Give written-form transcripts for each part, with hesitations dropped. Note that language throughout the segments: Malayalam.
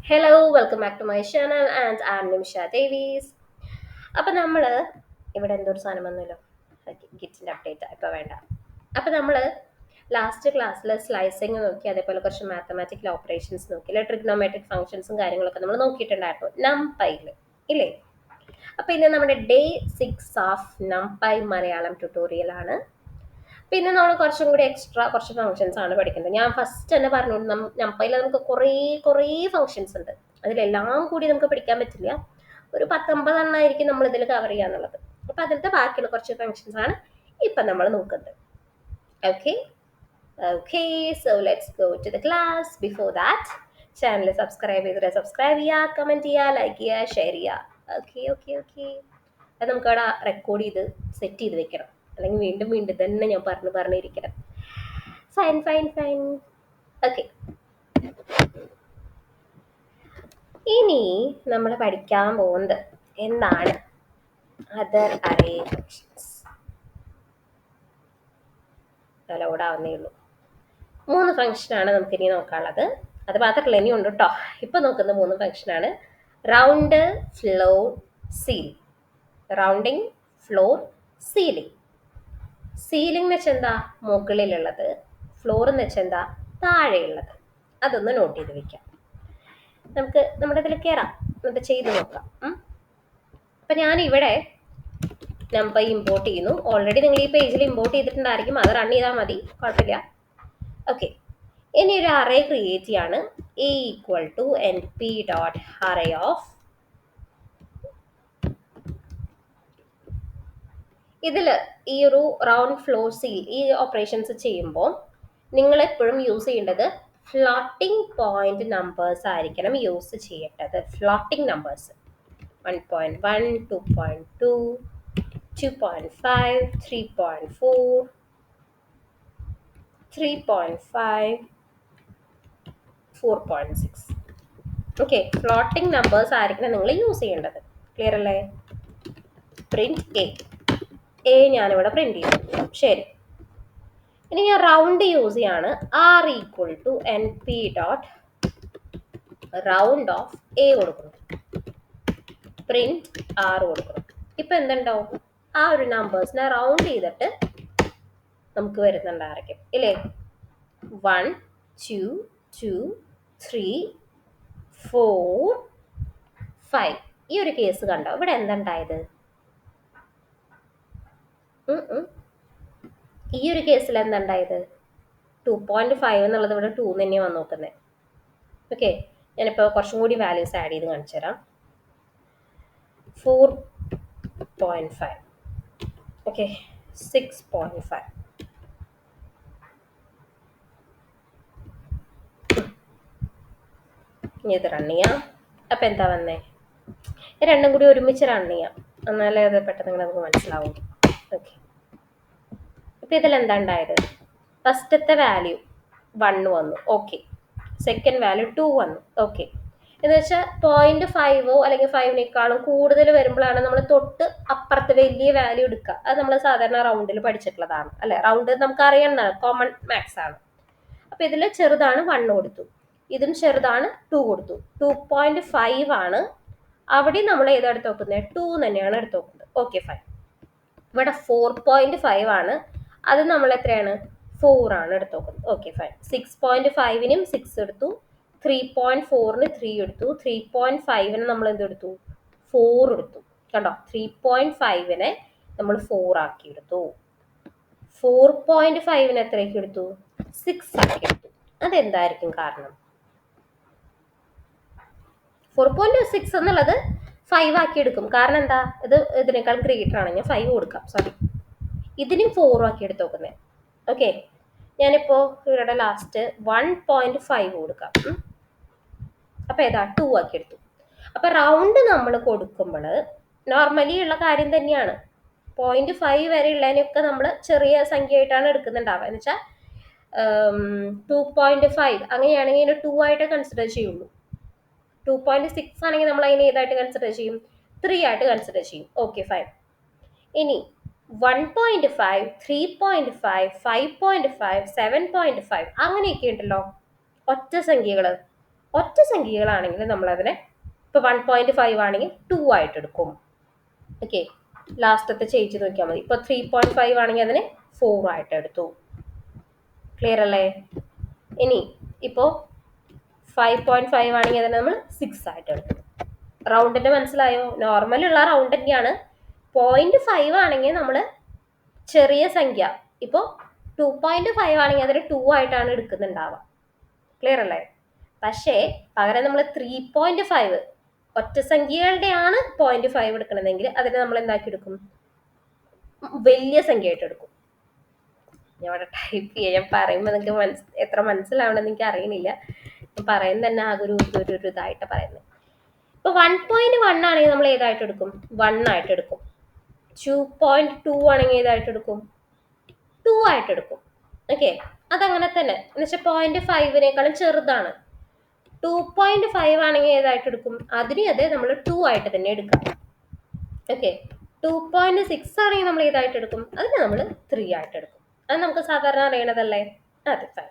Hello, welcome back to my channel and I'm Nimisha Davies. അപ്പോൾ നമ്മൾ ഇവിടെ എന്തൊരു സാധനം വന്നല്ലോ, കിറ്റിൻ്റെ അപ്ഡേറ്റ് ഇപ്പോൾ വേണ്ട. അപ്പോൾ നമ്മൾ ലാസ്റ്റ് ക്ലാസ്സിൽ സ്ലൈസിങ് നോക്കി, അതേപോലെ കുറച്ച് മാത്തമാറ്റിക്കൽ ഓപ്പറേഷൻസ് നോക്കി, അല്ലെ ട്രിഗ്നോമെട്രിക് ഫംഗ്ഷൻസും കാര്യങ്ങളൊക്കെ നമ്മൾ നോക്കിയിട്ടുണ്ടായിരുന്നു നംപൈയിൽ ഇല്ലേ. അപ്പോൾ ഇന്ന് നമ്മുടെ day 6 of NumPy Malayalam tutorial ആണ്. പിന്നെ നമ്മൾ കുറച്ചും കൂടി എക്സ്ട്രാ കുറച്ച് ഫംഗ്ഷൻസ് ആണ് പഠിക്കുന്നത്. ഞാൻ ഫസ്റ്റ് തന്നെ പറഞ്ഞു, നംപൈയിൽ നമുക്ക് കുറേ ഫംഗ്ഷൻസ് ഉണ്ട്. അതിലെല്ലാം കൂടി നമുക്ക് പഠിക്കാൻ പറ്റില്ല. ഒരു 19 എണ്ണമായിരിക്കും നമ്മൾ ഇതിൽ കവർ ചെയ്യാന്നുള്ളത്. അപ്പം അതിലത്തെ ബാക്കിയുള്ള കുറച്ച് ഫംഗ്ഷൻസ് ആണ് ഇപ്പം നമ്മൾ നോക്കുന്നത്. Okay so let's go to the class. Before that channel subscribe ചെയ്തിട്ട് സബ്സ്ക്രൈബ് ചെയ്യുക, കമൻറ്റ് ചെയ്യുക, ലൈക്ക് ചെയ്യുക, ഷെയർ ചെയ്യുക. ഓക്കെ അത് നമുക്കവിടെ റെക്കോർഡ് ചെയ്ത് സെറ്റ് ചെയ്ത് വെക്കണം, അല്ലെങ്കിൽ വീണ്ടും വീണ്ടും തന്നെ ഞാൻ പറഞ്ഞിരിക്കണം. ഫൈൻ. ഓക്കെ, ഇനി നമ്മൾ പഠിക്കാൻ പോകുന്നത് എന്താണ്? Other array functions. ലോഡാവുന്നേ ഉള്ളൂ. 3 ഫംഗ്ഷനാണ് നമുക്കിനി നോക്കാനുള്ളത്. അത് മാത്രമല്ല ഇനി ഉണ്ട് കേട്ടോ. ഇപ്പം നോക്കുന്ന 3 ഫംഗ്ഷനാണ് round, floor, ceil. Rounding, floor, ceiling. Ceiling എന്ന് വെച്ചാൽ എന്താ? മുകളിലുള്ളത്. ഫ്ലോർ എന്ന് വെച്ചാൽ എന്താ? താഴെയുള്ളത്. അതൊന്ന് നോട്ട് ചെയ്ത് വെക്കാം. നമുക്ക് നമ്മുടെ ഇതിൽ കയറാം, എന്നിട്ട് ചെയ്ത് നോക്കാം. അപ്പം ഞാനിവിടെ നമ്പർ ഇമ്പോർട്ട് ചെയ്യുന്നു. ഓൾറെഡി നിങ്ങൾ ഈ പേജിൽ ഇമ്പോർട്ട് ചെയ്തിട്ടുണ്ടായിരിക്കും, അത് റൺ ചെയ്താൽ മതി, കുഴപ്പമില്ല. ഓക്കെ, ഇനി ഒരു അറേ ക്രിയേറ്റ് ചെയ്യാണ്. A equal to np.array of. ഇതിൽ ഈ ഒരു റൗണ്ട്, ഫ്ലോർ, സീൽ ഈ ഓപ്പറേഷൻസ് ചെയ്യുമ്പോൾ നിങ്ങൾ എപ്പോഴും യൂസ് ചെയ്യേണ്ടത് ഫ്ലോട്ടിംഗ് പോയിന്റ് നമ്പേഴ്സ് ആയിരിക്കണം യൂസ് ചെയ്യേണ്ടത്. Floating numbers 1.1, 2.2, 2.5, 3.4, 3.5, 4.6. Okay, floating numbers ആയിരിക്കണം നിങ്ങൾ യൂസ് ചെയ്യേണ്ടത്. ക്ലിയർ അല്ലേ? പ്രിന്റ് എ ഞാനിവിടെ പ്രിന്റ് ചെയ്തു. ശരി, ഇനി ഞാൻ റൗണ്ട് യൂസ് ചെയ്യാണ്. R equal to np.round of A കൊടുക്കുന്നു. പ്രിന്റ് ആർ കൊടുക്കണം. ഇപ്പം എന്തുണ്ടാവും? ആ ഒരു നമ്പേഴ്സിനെ റൗണ്ട് ചെയ്തിട്ട് നമുക്ക് വരുന്നുണ്ടായിരിക്കും ഇല്ലേ. 1, 2, 2, 3, 4, 5. ഈ ഒരു കേസ് കണ്ടോ? ഇവിടെ എന്തുണ്ടായത്? ഈ ഒരു കേസിൽ എന്തുണ്ടായത്? 2.5 എന്നുള്ളത് ഇവിടെ 2 തന്നെയാണ് വന്ന് നോക്കുന്നത്. ഓക്കെ, ഞാനിപ്പോൾ കുറച്ചും കൂടി വാല്യൂസ് ആഡ് ചെയ്ത് കാണിച്ചു തരാം. 4.5. ഓക്കെ, 6.5. ഇനി ഇത് റൺ ചെയ്യാം. അപ്പം എന്താ വന്നേ? രണ്ടും കൂടി ഒരുമിച്ച് റൺ ചെയ്യാം, എന്നാലേ അത് പെട്ടെന്ന് നിങ്ങൾക്ക് മനസ്സിലാവും. ഓക്കെ, അപ്പം ഇതിലെന്താ ഉണ്ടായത്? ഫസ്റ്റത്തെ വാല്യൂ 1 വന്നു. ഓക്കെ, സെക്കൻഡ് വാല്യൂ 2 വന്നു. ഓക്കെ, എന്ന് വെച്ചാൽ 0.5 അല്ലെങ്കിൽ 5നേക്കാളും കൂടുതൽ വരുമ്പോഴാണ് നമ്മൾ തൊട്ട് അപ്പുറത്ത് വലിയ വാല്യൂ എടുക്കുക. അത് നമ്മൾ സാധാരണ റൗണ്ടിൽ പഠിച്ചിട്ടുള്ളതാണ് അല്ലെ. റൗണ്ട് നമുക്ക് അറിയുന്നതാണ്, കോമൺ മാത്സ് ആണ്. അപ്പം ഇതിൽ ചെറുതാണ് 1 കൊടുത്തു, ഇതും ചെറുതാണ് 2 കൊടുത്തു. 2.5 ആണ്. അവിടെ നമ്മൾ ഏതെടുത്ത് നോക്കുന്നത്? 2 തന്നെയാണ് എടുത്ത് നോക്കുന്നത്. Okay fine. ഇവിടെ 4.5 ആണ്. അത് നമ്മൾ എത്രയാണ്? 4 ആണ് എടുത്ത് നോക്കുന്നത്. Okay fine. 6.5നും 6 എടുത്തു, 3.4ന് 3 എടുത്തു, 3.5ന് നമ്മൾ എന്തെടുത്തു? 4 എടുത്തു. കണ്ടോ? 3.5നെ നമ്മൾ 4 ആക്കി എടുത്തു. 4.5ന് എത്രയൊക്കെ എടുത്തു? 6 ആക്കി എടുത്തു. അതെന്തായിരിക്കും കാരണം? 4.6 എന്നുള്ളത് 5 ആക്കി എടുക്കും. കാരണം എന്താ? ഇത് ഇതിനേക്കാൾ ഗ്രേറ്റർ ആണ്. ഞാൻ 5 കൊടുക്കാം, സോറി. ഇതിനും 4 ആക്കി എടുത്ത് നോക്കുന്നത്. ഓക്കെ, ഞാനിപ്പോൾ ഇവരുടെ ലാസ്റ്റ് 1.5 കൊടുക്കാം. അപ്പം ഏതാ? 2 ആക്കി എടുത്തു. അപ്പം റൗണ്ട് നമ്മൾ കൊടുക്കുമ്പോൾ നോർമലി ഉള്ള കാര്യം തന്നെയാണ്. 0.5 വരെ ഉള്ളതിനൊക്കെ നമ്മൾ ചെറിയ സംഖ്യയായിട്ടാണ് എടുക്കുന്നുണ്ടാവുക. എന്ന് വെച്ചാൽ 2.5 അങ്ങനെയാണെങ്കിൽ 2 ആയിട്ട് കൺസിഡർ ചെയ്യുള്ളൂ. 2.6 ആണെങ്കിൽ നമ്മൾ അതിനെ ഏതായിട്ട് കൺസിഡർ ചെയ്യും? 3 ആയിട്ട് കൺസിഡർ ചെയ്യും. Okay fine. ഇനി 1.5, 3.5, 5.5, 7.5 അങ്ങനെയൊക്കെ ഉണ്ടല്ലോ ഒറ്റ സംഖ്യകൾ. ഒറ്റ സംഖ്യകളാണെങ്കിൽ നമ്മളതിനെ ഇപ്പോൾ 1.5 ആണെങ്കിൽ 2 ആയിട്ട് എടുക്കും. ഓക്കെ, ലാസ്റ്റത്തെ ചേഞ്ച് നോക്കിയാൽ മതി. ഇപ്പോൾ 3.5 ആണെങ്കിൽ അതിനെ 4 ആയിട്ട് എടുത്തു. ക്ലിയർ അല്ലേ? ഇനി ഇപ്പോൾ 5.5 ആണെങ്കിൽ അതിനെ നമ്മൾ 6 ആയിട്ട് എടുക്കും. റൗണ്ടിൻ്റെ മനസ്സിലായോ? നോർമലുള്ള റൗണ്ട് തന്നെയാണ്. 0.5 ആണെങ്കിൽ നമ്മൾ ചെറിയ സംഖ്യ, ഇപ്പോൾ 2.5 ആണെങ്കിൽ അതിന് 2 ആയിട്ടാണ് എടുക്കുന്നുണ്ടാവുക. ക്ലിയർ അല്ലേ? പക്ഷേ പകരം നമ്മൾ 3.5 ഒറ്റ സംഖ്യകളുടെയാണ് 0.5 എടുക്കണമെങ്കിൽ അതിനെ നമ്മൾ എന്താക്കി എടുക്കും? വലിയ സംഖ്യയായിട്ട് എടുക്കും. ഞാൻ ഇവിടെ ടൈപ്പ് ചെയ്യാം. ഞാൻ പറയുമ്പോൾ നിങ്ങൾക്ക് എത്ര മനസ്സിലാവണമെന്ന് എനിക്ക് അറിയണില്ല. ഞാൻ പറയുന്നത് തന്നെ ആകെ ഒരു ഇതായിട്ട് പറയുന്നത്. ഇപ്പോൾ 1.1 ആണെങ്കിൽ നമ്മൾ ഏതായിട്ട് എടുക്കും? 1 ആയിട്ട് എടുക്കും. 2.2 ആണെങ്കിൽ ഏതായിട്ട് എടുക്കും? 2 ആയിട്ട് എടുക്കും. ഓക്കെ, അതങ്ങനെ തന്നെ. എന്നുവെച്ചാൽ 0.5നേക്കാളും ചെറുതാണ്. 2.5 ആണെങ്കിൽ ഏതായിട്ട് എടുക്കും? അതിനെ അതെ നമ്മൾ 2 ആയിട്ട് തന്നെ എടുക്കാം. ഓക്കെ, 2.6 ആണെങ്കിൽ നമ്മൾ ഏതായിട്ട് എടുക്കും? അതിനെ നമ്മൾ 3 ആയിട്ട് എടുക്കും. അത് നമുക്ക് സാധാരണ അറിയണതല്ലേ? അതെ, ഫൈൻ.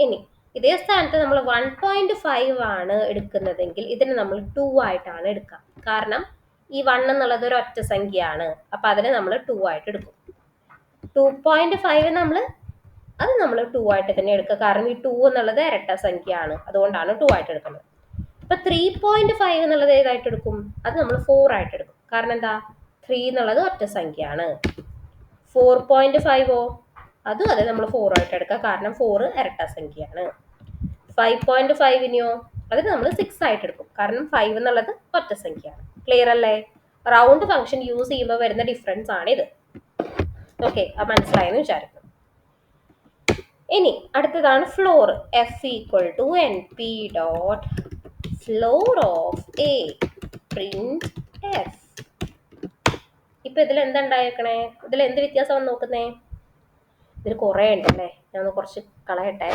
ഇനി ഇതേ സ്ഥാനത്ത് നമ്മൾ 1.5 ആണ് എടുക്കുന്നതെങ്കിൽ ഇതിനെ നമ്മൾ 2 ആയിട്ടാണ് എടുക്കുക. കാരണം ഈ 1 എന്നുള്ളത് ഒരു ഒറ്റ സംഖ്യയാണ്. അപ്പം അതിനെ നമ്മൾ 2 ആയിട്ട് എടുക്കും. 2.5 നമ്മൾ 2 ആയിട്ട് തന്നെ എടുക്കുക. കാരണം ഈ 2 എന്നുള്ളത് ഇരട്ട സംഖ്യയാണ്, അതുകൊണ്ടാണ് 2 ആയിട്ട് എടുക്കുന്നത്. ഇപ്പൊ 3.5 എന്നുള്ളത് ഏതായിട്ട് എടുക്കും? അത് നമ്മൾ 4 ആയിട്ട് എടുക്കും. കാരണം എന്താ? 3 എന്നുള്ളത് ഒറ്റ സംഖ്യയാണ്. 4.5 അതും അതെ നമ്മൾ 4 ആയിട്ട് എടുക്കുക. കാരണം 4 ഇരട്ട സംഖ്യയാണ്. 5.5 അതിന് നമ്മൾ 6 ആയിട്ട് എടുക്കും. കാരണം 5 എന്നുള്ളത് ഒറ്റ സംഖ്യയാണ്. ക്ലിയർ അല്ലേ? റൗണ്ട് ഫംഗ്ഷൻ യൂസ് ചെയ്യുമ്പോൾ വരുന്ന ഡിഫറൻസ് ആണിത്. ഓക്കെ, അത് മനസ്സിലായെന്ന് വിചാരിക്കുന്നു. ഇനി അടുത്തതാണ് floor. F = NP dot floor of A print F. ഇപ്പൊ ഇതിൽ എന്താ ഉണ്ടായേക്കണേ? ഇതിൽ എന്ത് വ്യത്യാസം നോക്കുന്നേ? ഇതിൽ കുറേ ഉണ്ടല്ലേ. ഞാൻ ഒന്ന് കുറച്ച് കളയട്ടെ.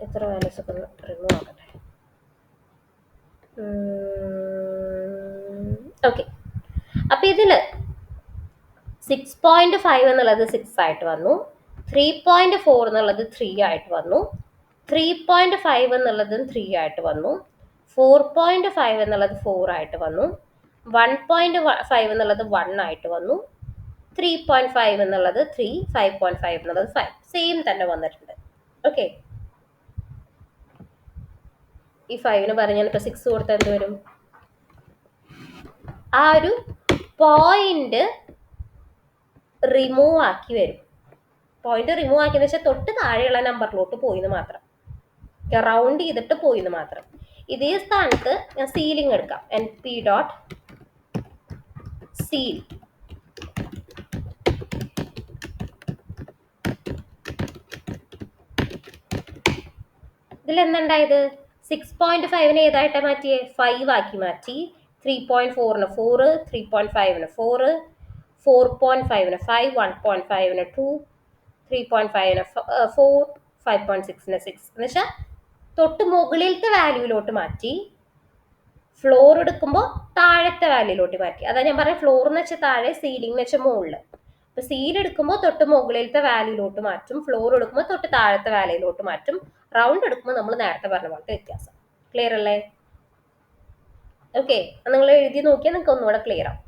എത്ര വാല്യൂസ് ഒക്കെ റിമൂവ് ആക്കട്ടെ. ഓക്കെ, അപ്പൊ ഇതില് 6.5 എന്നുള്ളത് 6 ആയിട്ട് വന്നു. 3.4 എന്നുള്ളത് 3 ആയിട്ട് വന്നു. 3.5 എന്നുള്ളത് 3 ആയിട്ട് വന്നു. 4.5 എന്നുള്ളത് 4 ആയിട്ട് വന്നു. 1.5 എന്നുള്ളത് 1 ആയിട്ട് വന്നു. 3.5 എന്നുള്ളത് 3, 5.5 എന്നുള്ളത് 5. സെയിം തന്നെ വന്നിട്ടുണ്ട്. ഓക്കെ, ഈ 5ന് പറഞ്ഞാൽ ഇപ്പൊ 6 കൊടുത്താൽ എന്ത് വരും? ആ ഒരു പോയിന്റ് റിമൂവ് ആക്കി വരും. പോയിന്റ് റിമൂവ് ആക്കിയെന്ന് വെച്ചാൽ തൊട്ട് താഴെയുള്ള നമ്പറിലോട്ട് പോയിന്ന് മാത്രം, റൗണ്ട് ചെയ്തിട്ട് പോയിന്ന് മാത്രം. ഇതേ സ്ഥാനത്ത് ഞാൻ സീലിംഗ് എടുക്കാം. NP dot seal. ഇതിൽ എന്തുണ്ടായത്? 6.5നെ ഏതായിട്ട് മാറ്റിയേ? 5 ആക്കി മാറ്റി. 3.4ന് 4, 3.5ന് 4, 4.5ന് 5, 1.5ന് 2, 3.5ന് 4, 5.6ന് 6 എന്ന് വെച്ചാൽ തൊട്ട് മുകളിലത്തെ വാല്യൂയിലോട്ട് മാറ്റി. ഫ്ലോർ എടുക്കുമ്പോൾ താഴത്തെ വാല്യൂയിലോട്ട് മാറ്റി. അതാ ഞാൻ പറഞ്ഞ ഫ്ലോർ എന്ന് വെച്ചാൽ താഴെ, സീലിംഗ് എന്ന് വെച്ചാൽ മുകളിൽ. അപ്പൊ സീൽ എടുക്കുമ്പോൾ തൊട്ട് മുകളിലത്തെ വാല്യൂയിലോട്ട് മാറ്റും, ഫ്ലോർ എടുക്കുമ്പോൾ തൊട്ട് താഴത്തെ വാല്യൂയിലോട്ട് മാറ്റും. റൗണ്ട് എടുക്കുമ്പോൾ നമ്മൾ നേരത്തെ പറഞ്ഞ പോലത്തെ വ്യത്യാസം. ക്ലിയർ അല്ലേ? ഓക്കെ, നിങ്ങൾ എഴുതി നോക്കിയാൽ നിങ്ങൾക്ക് ഒന്നുകൂടെ ക്ലിയർ ആവും.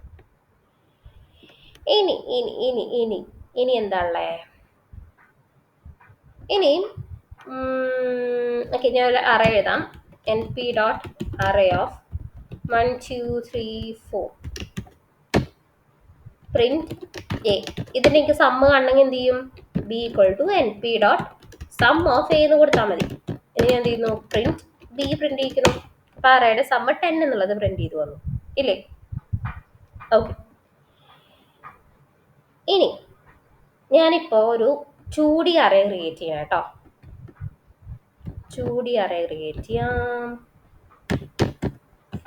ഇനി ഇനി ഇനി ഇനി ഇനി എന്താ ഉള്ളേ? ഇനി ഓക്കെ, ഞാൻ ഒരു അറേ എഴുതാം. NP dot array of 1, 2, 3, 4 print A. ഇതിന് എനിക്ക് സമ്മ് കാണണമെങ്കിൽ എന്ത് ചെയ്യും? B = NP dot sum of A എന്ന് കൊടുത്താൽ മതി. ഇനി ഞാൻ എന്ത് ചെയ്യുന്നു? പ്രിന്റ് B പ്രിന്റ് ചെയ്യിക്കുന്നു. അപ്പൊ അറേയുടെ സമ്മ് 10 എന്നുള്ളത് പ്രിന്റ് ചെയ്തു വന്നു ഇല്ലേ? ഓക്കെ, ഇനി ഞാനിപ്പോ ഒരു 2D അറേ ക്രിയേറ്റ് ചെയ്യാം കേട്ടോ. 2D അറേ ക്രിയേറ്റ് ചെയ്യാം.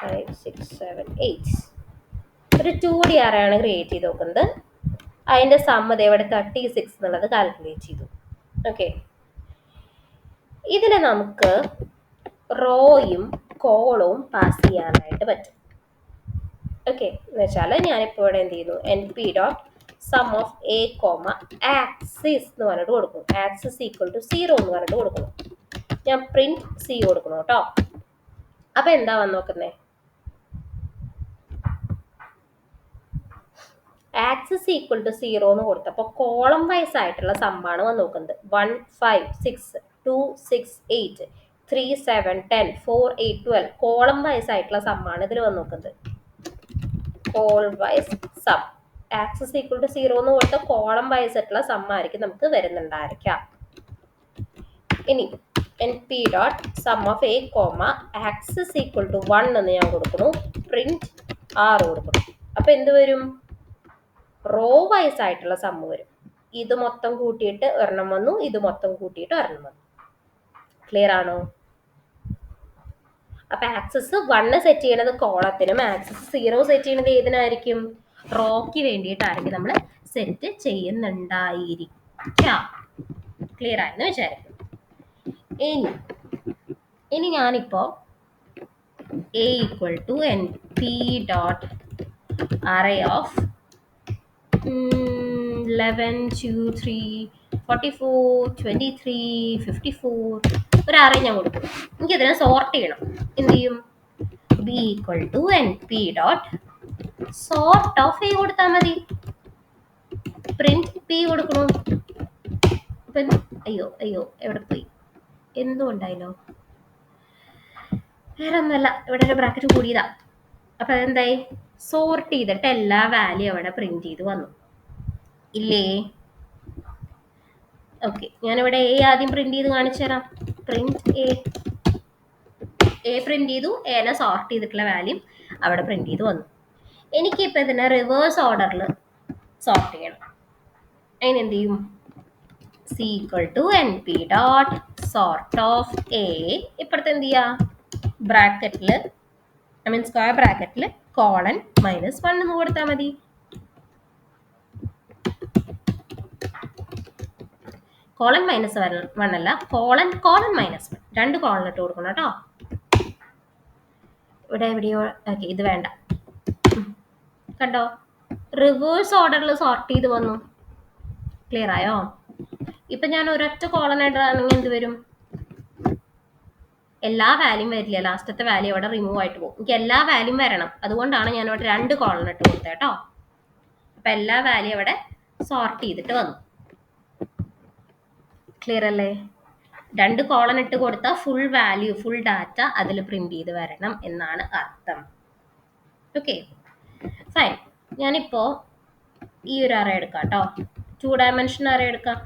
5, 6, 7, 8. ഒരു 2D അറേ ആണ് ക്രിയേറ്റ് ചെയ്ത് നോക്കുന്നത്. അതിന്റെ സമ്മ് ഇവിടെ 36 എന്നുള്ളത് കാൽക്കുലേറ്റ് ചെയ്തു. ഓക്കെ, ഇതിൽ നമുക്ക് റോയും കോളവും പാസ് ചെയ്യാനായിട്ട് പറ്റും. ഓക്കെ, എന്ന് വെച്ചാൽ ഞാനിപ്പോൾ ഇവിടെ എന്ത് ചെയ്യുന്നു? NP dot sum of A comma axis എന്ന് പറഞ്ഞിട്ട് കൊടുക്കും. ആക്സിസ് ഈക്വൽ ടു 0 എന്ന് പറഞ്ഞിട്ട് കൊടുക്കണം. ഞാൻ പ്രിന്റ് സി കൊടുക്കണം കേട്ടോ. അപ്പൊ എന്താ വന്ന് നോക്കുന്നേ? ആക്സിസ് ഈക്വൽ ടു 0 എന്ന് കൊടുത്തപ്പോൾ കോളം വൈസ് ആയിട്ടുള്ള സമ്മാണ് വന്ന് നോക്കുന്നത്. 1 5 6 2 6 8 3 7 10 4 8 12 കോളം വൈസ് ആയിട്ടുള്ള സമ്മാണ് ഇതിൽ വന്ന് നോക്കുന്നത്. Col wise sum. Axis equal to 0 എന്ന് കൊടുത്ത കോളം വൈസ് ആയിട്ടുള്ള സമ്മായിരിക്കും നമുക്ക് വരുന്നുണ്ടായിരിക്കാം. ഇനി N P dot sum of A comma axis equal to 1 എന്ന് ഞാൻ കൊടുക്കുന്നു. പ്രിന്റ് ആർ കൊടുക്കണം. അപ്പൊ എന്ത് വരും? റോ വൈസ് ആയിട്ടുള്ള സമ്മ് വരും. ഇത് മൊത്തം കൂട്ടിയിട്ട് ഒരെണ്ണം വന്നു, ഇത് മൊത്തം കൂട്ടിയിട്ട് ഒരെണ്ണം വന്നു. ക്ലിയർ ആണോ? അപ്പൊ ആക്സസ് 1 സെറ്റ് ചെയ്യണത് കോളത്തിനും ആക്സസ് 0 സെറ്റ് ചെയ്യണത് ഏതിനായിരിക്കും? റോക്ക് വേണ്ടിയിട്ടായിരിക്കും നമ്മൾ സെറ്റ് ചെയ്യുന്നുണ്ടായിരിക്കാം. ക്ലിയർ ആയെന്ന് വിചാരിക്കും. ഇനി ഞാനിപ്പോ A equal to N P dot array of 11 2 3 44 23 54 ഒരു അറേ ഞാൻ കൊടുക്കും. എനിക്ക് ഇതിനെ സോർട്ട് ചെയ്യണം. എന്ത് ചെയ്യും? B equal to N P dot sort of A കൊടുത്താൽ മതി. പ്രിന്റ് പി കൊടുക്കണു. അയ്യോ അയ്യോ എവിടെ പോയി? എന്തുകൊണ്ടായാലോ? വേറെ ഒന്നല്ല, ഇവിടെ ഒരു ബ്രാക്കറ്റ് കൂടിയതാ. അപ്പൊ അതെന്തായി? സോർട്ട് ചെയ്തിട്ട് എല്ലാ വാല്യൂ അവിടെ പ്രിന്റ് ചെയ്ത് വന്നു ഇല്ലേ? ഓക്കെ, ഞാനിവിടെ എ ആദ്യം പ്രിന്റ് ചെയ്ത് കാണിച്ചു തരാം. പ്രിന്റ് എ പ്രിന്റ് ചെയ്തു. എനെ സോർട്ട് ചെയ്തിട്ടുള്ള വാല്യൂ അവിടെ പ്രിന്റ് ചെയ്ത് വന്നു. എനിക്കിപ്പോൾ ഇതിനെ റിവേഴ്സ് ഓർഡറിൽ സോർട്ട് ചെയ്യണം. അതിനെന്ത് ചെയ്യും? C equal to N P dot sort of A. ഇപ്പുറത്ത് എന്ത് ചെയ്യുക? ബ്രാക്കറ്റിൽ സ്ക്വയർ ബ്രാക്കറ്റിൽ കോളൻ -1 എന്ന് കൊടുത്താൽ മതി. കോളൻ -1 അല്ല, കോളൻ -1. 2 കോളൻ ഇട്ട് കൊടുക്കണം കേട്ടോ. ഇവിടെ എവിടെയോ ഓക്കെ, ഇത് വേണ്ട. കണ്ടോ? റിവേഴ്സ് ഓർഡറിൽ സോർട്ട് ചെയ്ത് വന്നു. ക്ലിയർ ആയോ? ഇപ്പൊ ഞാൻ ഒരൊറ്റ കോളൻ ഇടുകയാണെങ്കിൽ എന്ത് വരും? എല്ലാ വാല്യൂം വരില്ല. ലാസ്റ്റത്തെ വാല്യൂ അവിടെ റിമൂവ് ആയിട്ട് പോകും. എനിക്ക് എല്ലാ വാല്യൂം വരണം. അതുകൊണ്ടാണ് ഞാൻ ഇവിടെ 2 കോളൻ ഇട്ട് കൊടുത്തത് കേട്ടോ. അപ്പൊ എല്ലാ വാല്യൂ അവിടെ സോർട്ട് ചെയ്തിട്ട് വന്നു. ക്ലിയർ അല്ലേ? 2 കോളൻ ഇട്ട് കൊടുത്താൽ ഫുൾ വാല്യൂ, ഫുൾ ഡാറ്റ അതിൽ പ്രിന്റ് ചെയ്ത് വരണം എന്നാണ് അർത്ഥം. Okay fine. ഞാനിപ്പോ ഈ ഒരു അറേ എടുക്കാം കേട്ടോ. 2 ഡയമെൻഷൻ അറേ എടുക്കാം.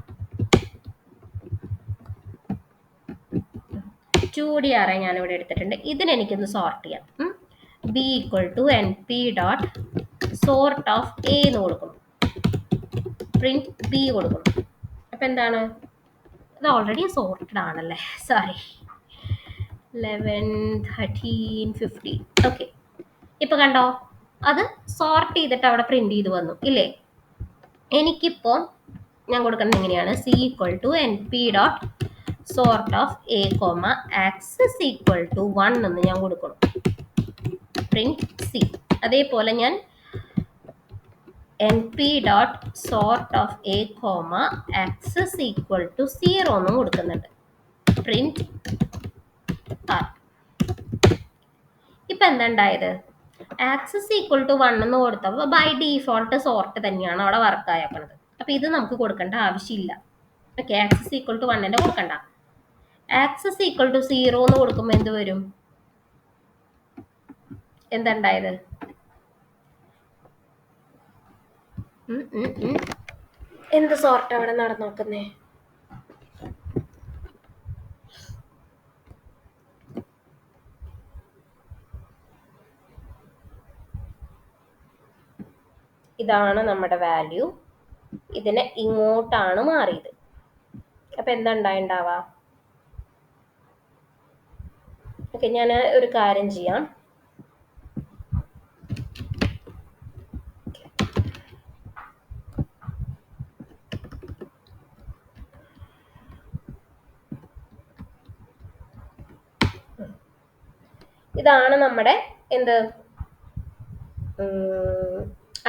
2D അറേ ഞാനിവിടെ എടുത്തിട്ടുണ്ട്. ഇതിന് എനിക്കൊന്ന് സോർട്ട് ചെയ്യാം. B equal to N P dot sort of A എന്ന് കൊടുക്കണം. പ്രിന്റ് ബി കൊടുക്കണം. അപ്പൊ എന്താണ്? ഇത് ഓൾറെഡി സോർട്ടഡ് ആണല്ലേ, സോറി. 11 13 15. ഓക്കെ, ഇപ്പൊ കണ്ടോ? അത് സോർട്ട് ചെയ്തിട്ട് അവിടെ പ്രിന്റ് ചെയ്ത് വന്നു ഇല്ലേ? എനിക്കിപ്പോൾ ഞാൻ കൊടുക്കുന്നത് എങ്ങനെയാണ്? C equal to N P dot sort of A comma axis equal to 1 എന്ന് ഞാൻ കൊടുക്കണം. Print C. അതേപോലെ ഞാൻ N P dot sort of A comma axis equal to 0 എന്നും കൊടുക്കുന്നുണ്ട്. Print R. ഇപ്പൊ എന്താ ഉണ്ടായത്? ആക്സിസ് ഈക്വൽ ടു 1 എന്ന് കൊടുത്തപ്പോൾ ബൈ ഡീഫോൾട്ട് സോർട്ട് തന്നെയാണ് അവിടെ വർക്ക് ആക്കുന്നത്. അപ്പൊ ഇത് നമുക്ക് കൊടുക്കേണ്ട ആവശ്യമില്ല. ഓക്കെ, ആക്സിസ് ഈക്വൽ ടു 1 കൊടുക്കണ്ട. ആക്സിസ് ഈക്വൽ ടു 0 എന്ന് കൊടുക്കുമ്പോൾ എന്ത് വരും? എന്താ ഉണ്ടായത്? എന്ത് സോർട്ട് അവിടെ നടന്നു നോക്കുന്നേ? ഇതാണ് നമ്മുടെ വാല്യൂ. ഇതിനെ ഇങ്ങോട്ടാണ് മാറിയത്. അപ്പൊ എന്താ ഉണ്ടാവുക? ഓക്കെ, ഞാൻ ഒരു കാര്യം ചെയ്യാം. ഇതാണ് നമ്മുടെ എന്ത്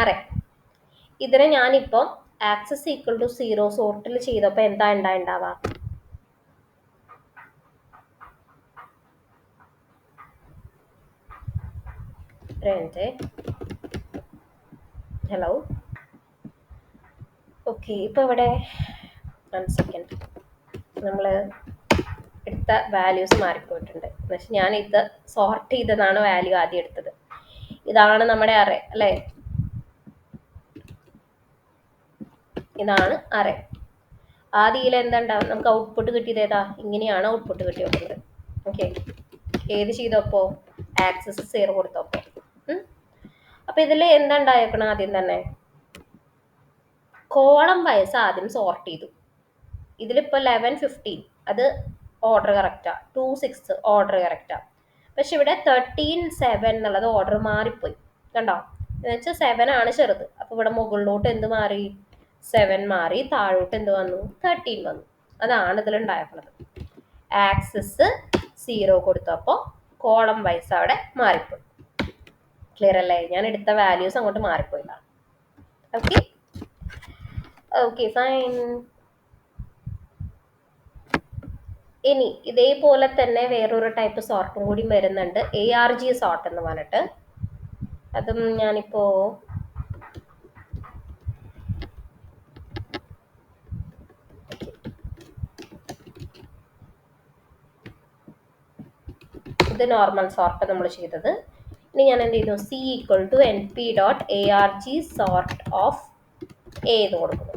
അറേ. ഇതിനെ ഞാനിപ്പോൾ ആക്സസ് ഈക്വൽ ടു 0 സോർട്ടിൽ ചെയ്തപ്പോൾ എന്താ ഉണ്ടാവുക? Hello, okay. ഇപ്പോൾ ഇവിടെ 1 സെക്കൻഡ്, നമ്മൾ എടുത്ത വാല്യൂസ് മാറിപ്പോയിട്ടുണ്ട്. പക്ഷെ ഞാൻ ഇത് സോർട്ട് ചെയ്തതാണ് വാല്യൂ ആദ്യം എടുത്തത്. ഇതാണ് നമ്മുടെ അറേ അല്ലേ? ഇതാണ് അറേ. ആദ്യം എന്തുണ്ടാവും? നമുക്ക് ഔട്ട്പുട്ട് കിട്ടിയത് ഏതാ? ഇങ്ങനെയാണ് ഔട്ട്പുട്ട് കിട്ടിയത്. ഓക്കെ, ഏത് ചെയ്തപ്പോ? ആക്സസ് 0 കൊടുത്തപ്പോ. അപ്പൊ ഇതിൽ എന്താ ഉണ്ടായേക്കണം? ആദ്യം തന്നെ കോളം വൈസ് ആദ്യം സോർട്ട് ചെയ്തു. ഇതിലിപ്പോൾ 11, 15 അത് ഓർഡർ കറക്റ്റാ, 2, 6 ഓർഡർ കറക്റ്റാ. പക്ഷെ ഇവിടെ 13, 7 എന്നുള്ളത് ഓർഡർ മാറിപ്പോയി. കണ്ടോ? എന്നുവെച്ചാൽ 7 ആണ് ചെറുത്. അപ്പൊ ഇവിടെ മുകളിലോട്ട് എന്ത് മാറി? 7 മാറി. താഴോട്ട് എന്ത് വന്നു? 13 വന്നു. അതാണ് ഇതിലുണ്ടായിരുന്നത്. ആക്സസ് 0 കൊടുത്തപ്പോൾ കോളം വൈസ് അവിടെ മാറിപ്പോയി. ക്ലിയർ അല്ലേ? ഞാൻ എടുത്ത വാല്യൂസ് അങ്ങോട്ട് മാറിപ്പോയില്ല. Okay, okay, fine. ഇനി ഇതേപോലെ തന്നെ വേറൊരു ടൈപ്പ് സോർട്ടും കൂടി വരുന്നുണ്ട്, ARG സോർട്ട് എന്ന് പറഞ്ഞിട്ട്. അതും ഞാനിപ്പോ ഇത് നോർമൽ സോർട്ട് നമ്മൾ ചെയ്തത്. ഇനി ഞാൻ എന്ത് ചെയ്തു? C equal to NP.ARG sort of A എന്ന് കൊടുക്കുന്നു.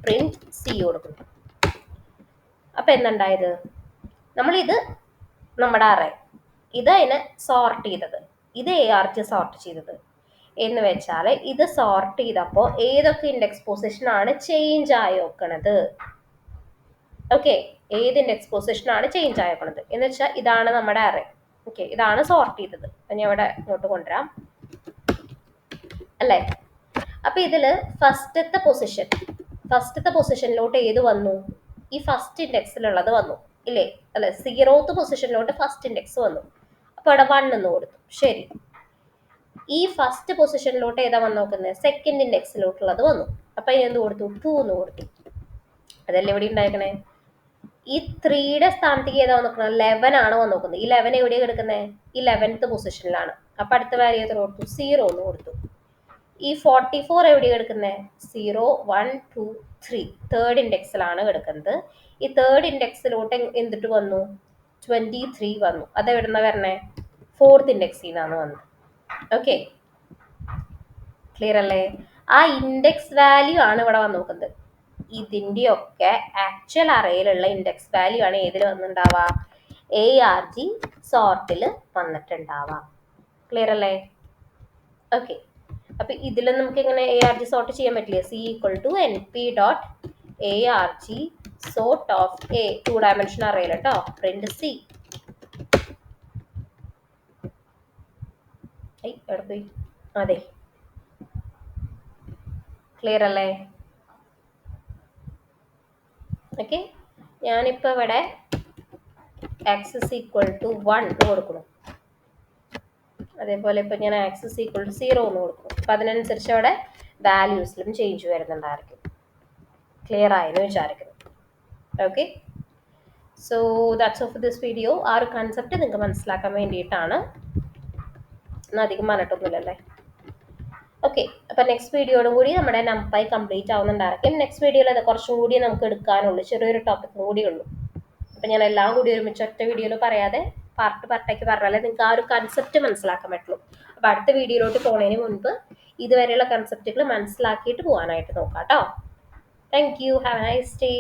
പ്രിന്റ് C കൊടുക്കുന്നു. അപ്പൊ എന്തുണ്ടായത്? നമ്മളിത് നമ്മുടെ അറേ, ഇത് അതിനെ സോർട്ട് ചെയ്തത്, ഇത് ARG സോർട്ട് ചെയ്തത് എന്ന് വെച്ചാൽ ഇത് സോർട്ട് ചെയ്തപ്പോൾ ഏതൊക്കെ ഇൻഡെക്സ് പൊസിഷൻ ആണ് ചേഞ്ച് ആയി നോക്കണത്? ഓക്കെ, ഏത് ഇൻഡെക്സ് പൊസിഷൻ ആണ് ചേഞ്ച് ആയി നോക്കണത് എന്ന് വെച്ചാൽ ഇതാണ് നമ്മുടെ അറേ. ഓക്കെ, ഇതാണ് സോർട്ട് ചെയ്തത്. ഞാൻ ഇവിടെ ഇങ്ങോട്ട് കൊണ്ടുവരാം അല്ലേ? അപ്പൊ ഇതില് ഫസ്റ്റത്തെ പൊസിഷനിലോട്ട് ഏത് വന്നു? ഈ ഫസ്റ്റ് ഇൻഡെക്സിലുള്ളത് വന്നു ഇല്ലേ? അല്ലെ, 0th പൊസിഷനിലോട്ട് ഫസ്റ്റ് ഇൻഡെക്സ് വന്നു. അപ്പൊ അവിടെ 1 എന്ന് കൊടുത്തു. ശരി, ഈ ഫസ്റ്റ് പൊസിഷനിലോട്ട് ഏതാ വന്ന് നോക്കുന്നത്? സെക്കൻഡ് ഇൻഡെക്സിലോട്ടുള്ളത് വന്നു. അപ്പൊ എന്ത് കൊടുത്തു? 2 എന്ന് കൊടുത്തു. അതല്ലേ ഇവിടെ ഉണ്ടാക്കണേ? ഈ 3യുടെ സ്ഥാനത്തേക്ക് ഏതാ വന്ന് 11 ആണ് വന്ന് നോക്കുന്നത്. ഈ 11 എവിടെയാണ് കിടക്കുന്നത്? ഈ 11th പൊസിഷനിലാണ്. അപ്പൊ അടുത്ത വാല്യൂ എത്ര കൊടുത്തു? 0 എന്ന് കൊടുത്തു. ഈ 44 എവിടെയാണ് കിടക്കുന്നത്? 0, 1, 2, 3 തേർഡ് ഇൻഡെക്സിലാണ് കിടക്കുന്നത്. ഈ തേർഡ് ഇൻഡെക്സിലോട്ട് എന്തിട്ട് വന്നു? 23 വന്നു. അത് എവിടുന്ന വരണേ? 4th ഇൻഡെക്സിൽ നിന്നാണ് വന്നത്. ഓക്കെ, ക്ലിയർ അല്ലേ? ആ ഇൻഡെക്സ് വാല്യൂ ആണ് ഇവിടെ വന്ന് നോക്കുന്നത്. ഇതിൻ്റെയൊക്കെ ആക്ച്വൽ അറേയിലുള്ള ഇൻഡെക്സ് വാല്യൂ ആണ് ഏതിൽ വന്നിട്ടുണ്ടാവുക? ARG സോർട്ടിൽ വന്നിട്ടുണ്ടാവുക. ക്ലിയർ അല്ലേ? ഓക്കെ, അപ്പൊ ഇതിൽ നമുക്ക് എങ്ങനെ ARG സോർട്ട് ചെയ്യാൻ പറ്റില്ല? C equal to NP.ARG sort of A, 2 dimension അറേയിൽ കേട്ടോ. Print C. എവിടെ പോയി? അതെ, ക്ലിയർ അല്ലേ? ഓക്കെ, ഞാനിപ്പോൾ ഇവിടെ ആക്സസ് ഈക്വൽ ടു 1 കൊടുക്കണം. അതേപോലെ ഇപ്പം ഞാൻ ആക്സസ് ഈക്വൽ ടു 0 എന്ന് കൊടുക്കണം. അപ്പം അതിനനുസരിച്ച് അവിടെ വാല്യൂസിലും ചേഞ്ച് വരുന്നുണ്ടായിരിക്കും. ക്ലിയർ ആയെന്ന് വിചാരിക്കുന്നു. Okay, so that's of this video. ആ ഒരു കൺസെപ്റ്റ് നിങ്ങൾക്ക് മനസ്സിലാക്കാൻ വേണ്ടിയിട്ടാണ്. ഒന്നും അധികം പറഞ്ഞിട്ടൊന്നുമില്ലല്ലേ? ഓക്കെ, അപ്പം നെക്സ്റ്റ് വീഡിയോയോടും കൂടി നമ്മുടെ നംപൈ കംപ്ലീറ്റ് ആവുന്നുണ്ടായിരിക്കും. നെക്സ്റ്റ് വീഡിയോയിൽ അത് കുറച്ചും കൂടി നമുക്ക് എടുക്കാനുള്ളൂ, ചെറിയൊരു ടോപ്പിക്കും കൂടി ഉള്ളൂ. അപ്പം ഞാൻ എല്ലാം കൂടി ഒരുമിച്ച് ഒറ്റ വീഡിയോയിൽ പറയാതെ പാർട്ടാക്കി പറഞ്ഞാലേ നിങ്ങൾക്ക് ആ ഒരു കൺസെപ്റ്റ് മനസ്സിലാക്കാൻ പറ്റുള്ളൂ. അപ്പം അടുത്ത വീഡിയോയിലോട്ട് പോകുന്നതിന് മുൻപ് ഇതുവരെയുള്ള കൺസെപ്റ്റുകൾ മനസ്സിലാക്കിയിട്ട് പോകാനായിട്ട് നോക്കാം കേട്ടോ. Thank you, have A nice day.